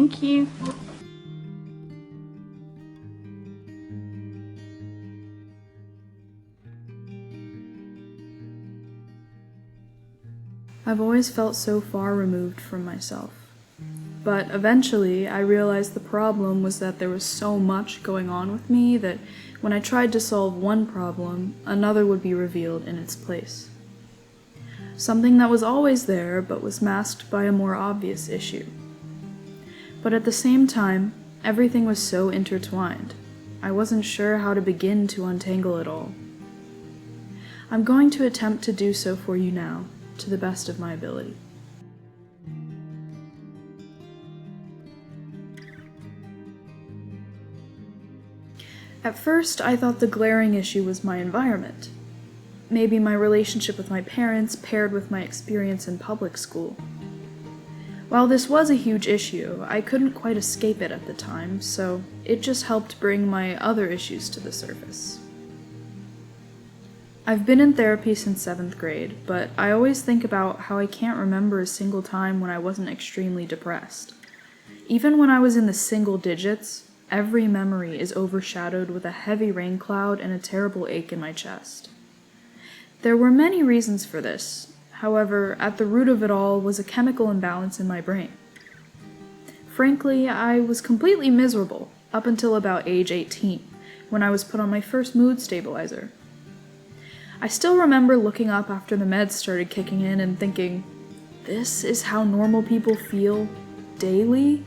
Thank you. I've always felt so far removed from myself. But eventually, I realized the problem was that there was so much going on with me that when I tried to solve one problem, another would be revealed in its place. Something that was always there, but was masked by a more obvious issue. But at the same time, everything was so intertwined. I wasn't sure how to begin to untangle it all. I'm going to attempt to do so for you now, to the best of my ability. At first, I thought the glaring issue was my environment. Maybe my relationship with my parents paired with my experience in public school. While this was a huge issue, I couldn't quite escape it at the time, so it just helped bring my other issues to the surface. I've been in therapy since 7th grade, but I always think about how I can't remember a single time when I wasn't extremely depressed. Even when I was in the single digits, every memory is overshadowed with a heavy rain cloud and a terrible ache in my chest. There were many reasons for this. However, at the root of it all was a chemical imbalance in my brain. Frankly, I was completely miserable up until about age 18, when I was put on my first mood stabilizer. I still remember looking up after the meds started kicking in and thinking, this is how normal people feel daily?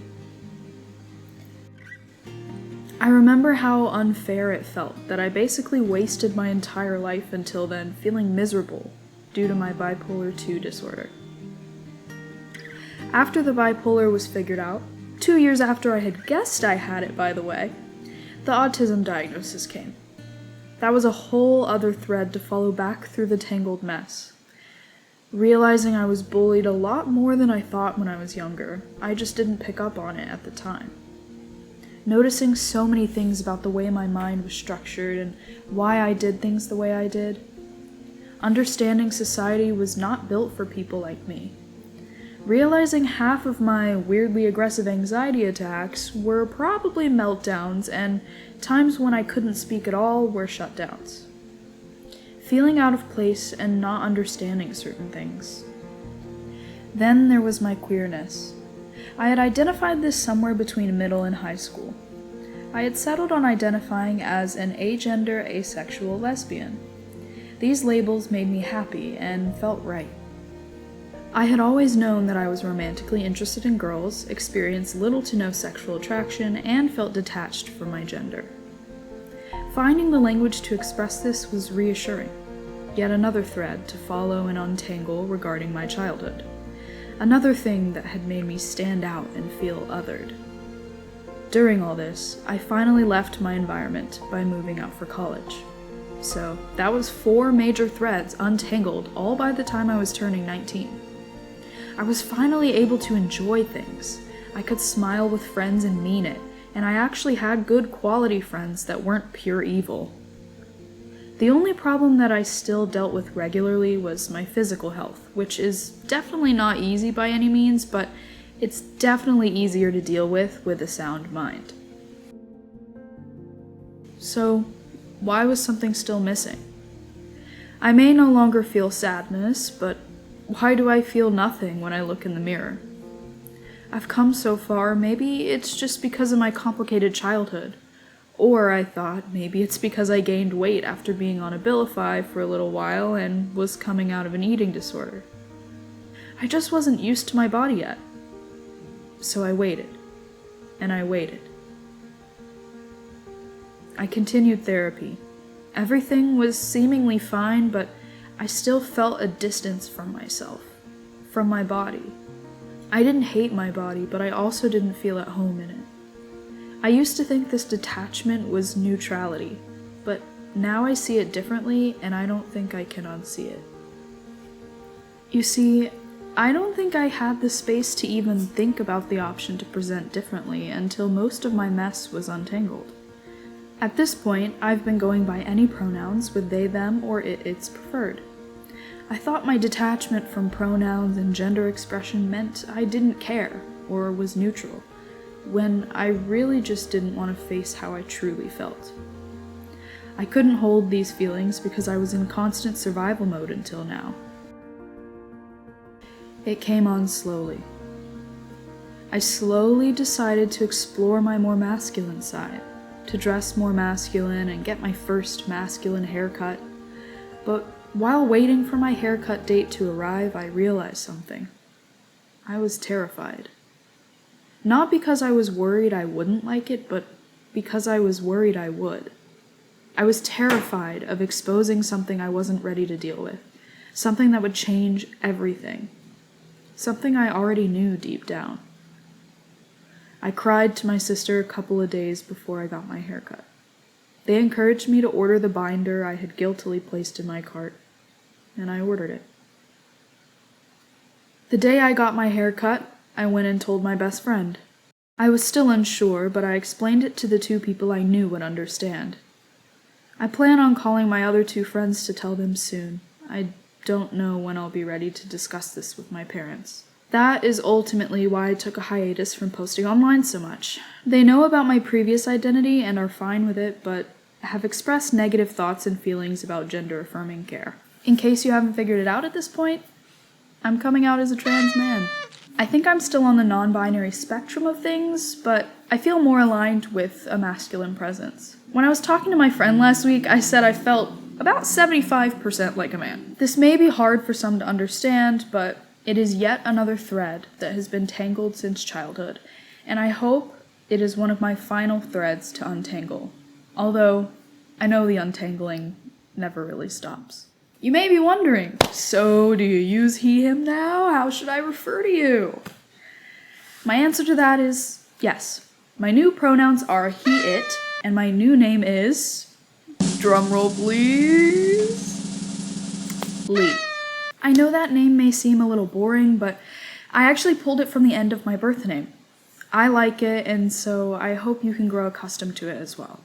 I remember how unfair it felt that I basically wasted my entire life until then feeling miserable due to my bipolar II disorder. After the bipolar was figured out, 2 years after I had guessed I had it, by the way, the autism diagnosis came. That was a whole other thread to follow back through the tangled mess. Realizing I was bullied a lot more than I thought when I was younger, I just didn't pick up on it at the time. Noticing so many things about the way my mind was structured and why I did things the way I did. Understanding society was not built for people like me. Realizing half of my weirdly aggressive anxiety attacks were probably meltdowns and times when I couldn't speak at all were shutdowns. Feeling out of place and not understanding certain things. Then there was my queerness. I had identified this somewhere between middle and high school. I had settled on identifying as an agender asexual lesbian. These labels made me happy and felt right. I had always known that I was romantically interested in girls, experienced little to no sexual attraction, and felt detached from my gender. Finding the language to express this was reassuring. Yet another thread to follow and untangle regarding my childhood. Another thing that had made me stand out and feel othered. During all this, I finally left my environment by moving out for college. So that was 4 major threads untangled all by the time I was turning 19. I was finally able to enjoy things. I could smile with friends and mean it, and I actually had good quality friends that weren't pure evil. The only problem that I still dealt with regularly was my physical health, which is definitely not easy by any means, but it's definitely easier to deal with a sound mind. So, why was something still missing? I may no longer feel sadness, but why do I feel nothing when I look in the mirror? I've come so far, maybe it's just because of my complicated childhood. Or I thought maybe it's because I gained weight after being on Abilify for a little while and was coming out of an eating disorder. I just wasn't used to my body yet. So I waited, and I waited. I continued therapy. Everything was seemingly fine, but I still felt a distance from myself, from my body. I didn't hate my body, but I also didn't feel at home in it. I used to think this detachment was neutrality, but now I see it differently, and I don't think I can unsee it. You see, I don't think I had the space to even think about the option to present differently until most of my mess was untangled. At this point, I've been going by any pronouns with they, them, or it's preferred. I thought my detachment from pronouns and gender expression meant I didn't care, or was neutral. when I really just didn't want to face how I truly felt. I couldn't hold these feelings because I was in constant survival mode until now. It came on slowly. I slowly decided to explore my more masculine side, to dress more masculine and get my first masculine haircut. But while waiting for my haircut date to arrive, I realized something. I was terrified. Not because I was worried I wouldn't like it, but because I was worried I would. I was terrified of exposing something I wasn't ready to deal with, something that would change everything, something I already knew deep down. I cried to my sister a couple of days before I got my haircut. They encouraged me to order the binder I had guiltily placed in my cart, and I ordered it. The day I got my haircut, I went and told my best friend. I was still unsure, but I explained it to the 2 people I knew would understand. I plan on calling my other 2 friends to tell them soon. I don't know when I'll be ready to discuss this with my parents. That is ultimately why I took a hiatus from posting online so much. They know about my previous identity and are fine with it, but have expressed negative thoughts and feelings about gender-affirming care. In case you haven't figured it out at this point, I'm coming out as a trans man. I think I'm still on the non-binary spectrum of things, but I feel more aligned with a masculine presence. When I was talking to my friend last week, I said I felt about 75% like a man. This may be hard for some to understand, but it is yet another thread that has been tangled since childhood, and I hope it is one of my final threads to untangle. Although, I know the untangling never really stops. You may be wondering, so do you use he, him now? How should I refer to you? My answer to that is yes. My new pronouns are he, it, and my new name is, drumroll please, Lee. I know that name may seem a little boring, but I actually pulled it from the end of my birth name. I like it, and so I hope you can grow accustomed to it as well.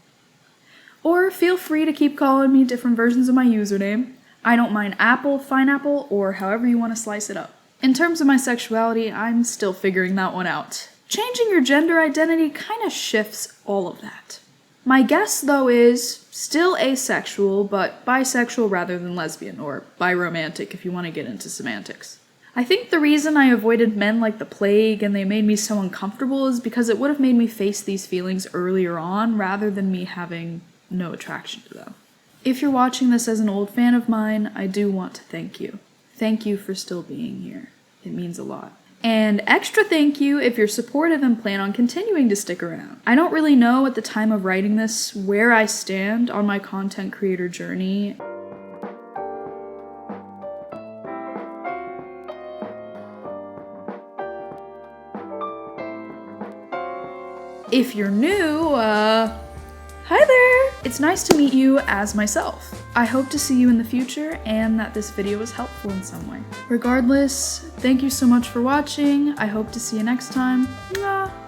Or feel free to keep calling me different versions of my username. I don't mind apple, pineapple, or however you want to slice it up. In terms of my sexuality, I'm still figuring that one out. Changing your gender identity kind of shifts all of that. My guess, though, is still asexual, but bisexual rather than lesbian, or biromantic if you want to get into semantics. I think the reason I avoided men like the plague and they made me so uncomfortable is because it would have made me face these feelings earlier on rather than me having no attraction to them. If you're watching this as an old fan of mine, I do want to thank you. Thank you for still being here. It means a lot. And extra thank you if you're supportive and plan on continuing to stick around. I don't really know at the time of writing this where I stand on my content creator journey. If you're new, hi there! It's nice to meet you as myself. I hope to see you in the future and that this video was helpful in some way. Regardless, thank you so much for watching. I hope to see you next time. Mwah.